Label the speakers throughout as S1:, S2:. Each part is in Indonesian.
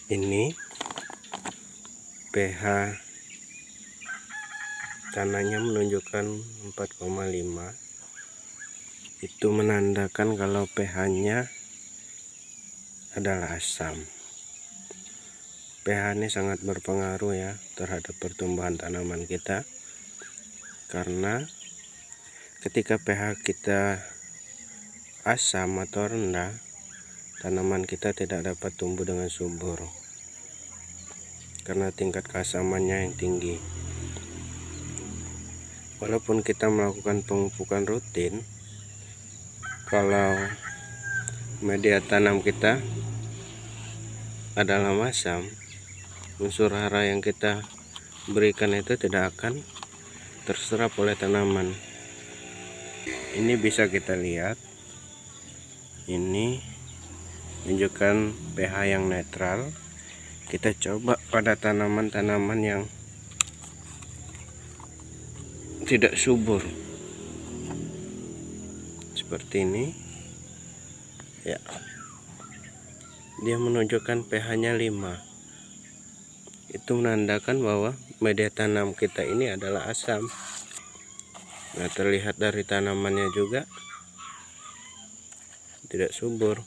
S1: Ini pH tanahnya menunjukkan 4,5. Itu menandakan kalau pH-nya adalah asam. pH ini sangat berpengaruh ya terhadap pertumbuhan tanaman kita, karena ketika pH kita asam atau rendah, tanaman kita tidak dapat tumbuh dengan subur karena tingkat keasamannya yang tinggi. Walaupun kita melakukan pemupukan rutin, kalau media tanam kita adalah masam, unsur hara yang kita berikan itu tidak akan terserap oleh tanaman. Ini bisa kita lihat, ini menunjukkan pH yang netral. Kita coba pada tanaman-tanaman yang tidak subur seperti ini ya, dia menunjukkan pH-nya 5. Itu menandakan bahwa media tanam kita ini adalah asam. Nah, terlihat dari tanamannya juga tidak subur.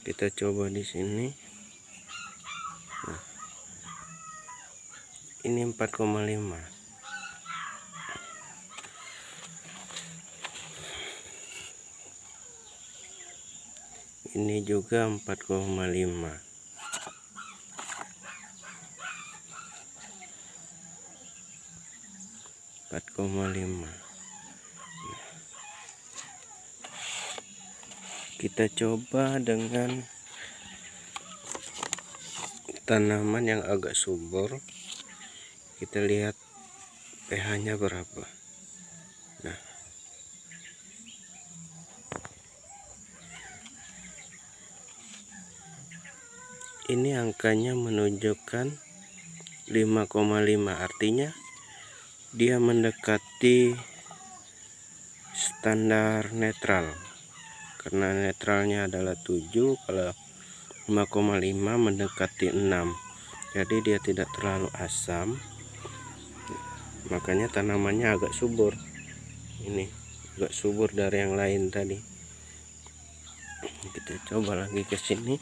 S1: Kita coba di sini. Nah, ini 4,5. Ini juga 4,5. Kita coba dengan tanaman yang agak subur. Kita lihat pH-nya berapa. Nah, ini angkanya menunjukkan 5,5, artinya dia mendekati standar netral, karena netralnya adalah 7, kalau 5,5 mendekati 6, jadi dia tidak terlalu asam, makanya tanamannya agak subur. Ini agak subur dari yang lain tadi. Kita coba lagi ke sini.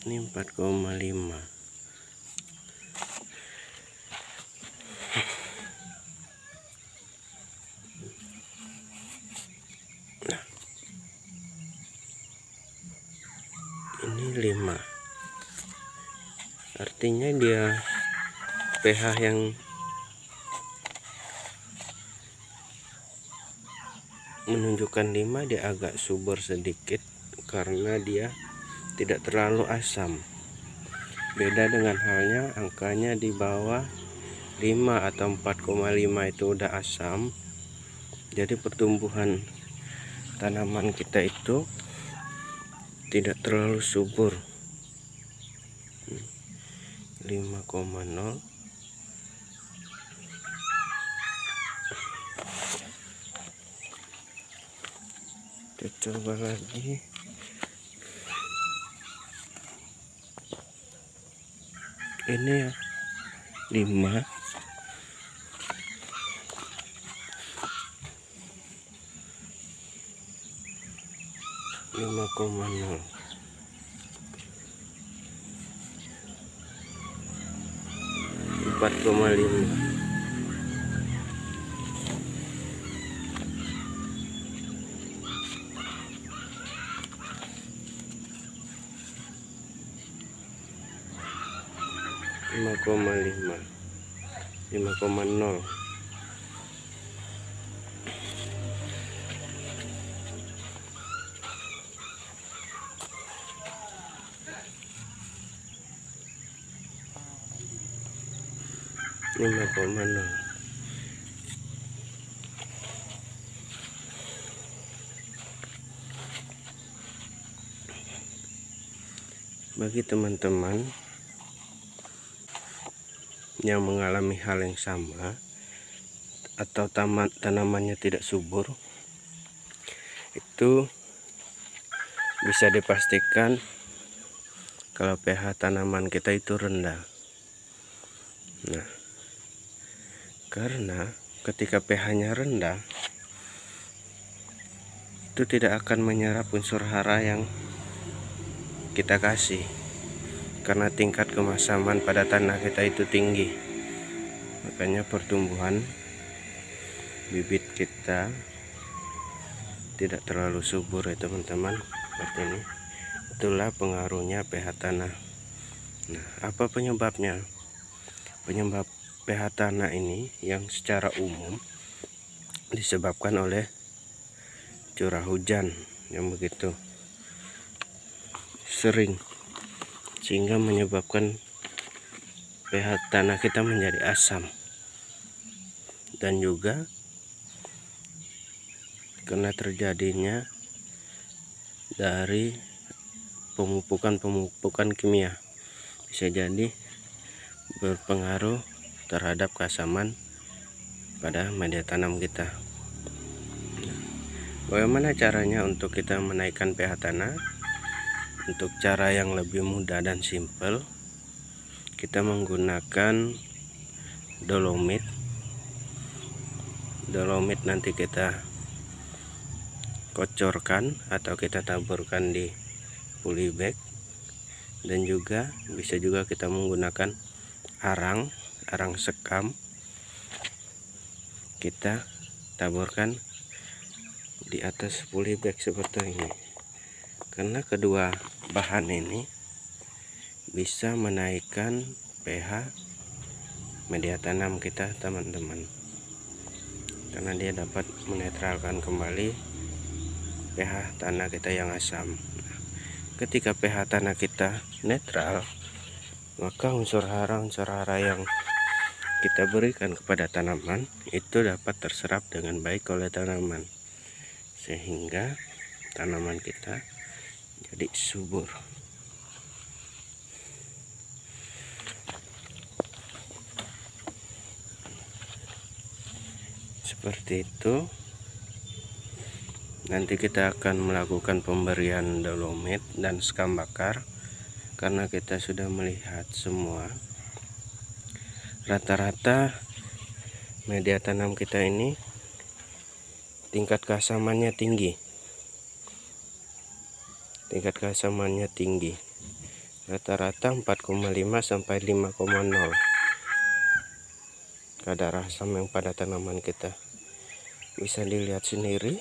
S1: Ini 4,5. Nah, ini 5. Artinya dia pH yang menunjukkan 5, dia agak subur sedikit karena dia tidak terlalu asam. Beda dengan halnya angkanya di bawah 5 atau 4,5 itu udah asam. Jadi pertumbuhan tanaman kita itu tidak terlalu subur. 5,0. Kita coba lagi. Ini ya 5. 5,0. 4,5. 5,5. 5,0. Bagi teman-teman yang mengalami hal yang sama atau tanamannya tidak subur, itu bisa dipastikan kalau pH tanaman kita itu rendah. Nah, karena ketika pH-nya rendah, itu tidak akan menyerap unsur hara yang kita kasih, karena tingkat kemasaman pada tanah kita itu tinggi. Makanya pertumbuhan bibit kita tidak terlalu subur ya teman-teman. Seperti ini. Itulah pengaruhnya pH tanah. Nah, apa penyebabnya? Penyebab pH tanah ini yang secara umum disebabkan oleh curah hujan yang begitu sering, sehingga menyebabkan pH tanah kita menjadi asam, dan juga karena terjadinya dari pemupukan kimia, bisa jadi berpengaruh terhadap keasaman pada media tanam kita. Bagaimana caranya untuk kita menaikkan pH tanah? Untuk cara yang lebih mudah dan simpel, kita menggunakan dolomit. Dolomit nanti kita kocorkan atau kita taburkan di polybag, dan juga bisa juga kita menggunakan arang sekam, kita taburkan di atas polybag seperti ini. Karena kedua bahan ini bisa menaikkan pH media tanam kita teman-teman, karena dia dapat menetralkan kembali pH tanah kita yang asam. Ketika pH tanah kita netral, maka unsur hara yang kita berikan kepada tanaman itu dapat terserap dengan baik oleh tanaman, sehingga tanaman kita jadi subur. Seperti itu. Nanti kita akan melakukan pemberian dolomit dan sekam bakar, karena kita sudah melihat semua rata-rata media tanam kita ini tingkat keasamannya tinggi. Rata-rata 4,5 sampai 5,0 kadar asam yang pada tanaman kita. Bisa dilihat sendiri,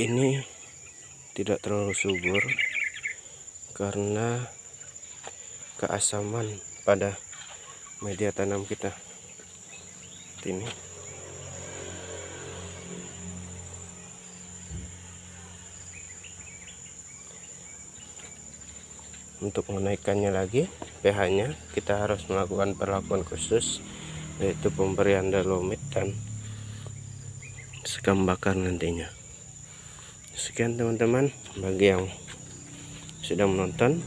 S1: ini tidak terlalu subur karena keasaman pada media tanam kita. Ini untuk menaikkannya lagi pH-nya, kita harus melakukan perlakuan khusus, yaitu pemberian dolomit dan sekam bakar nantinya. Sekian teman-teman, bagi yang sudah menonton,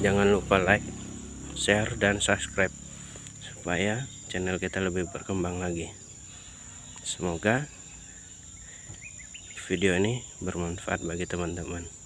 S1: jangan lupa like, share, dan subscribe supaya channel kita lebih berkembang lagi. Semoga video ini bermanfaat bagi teman-teman.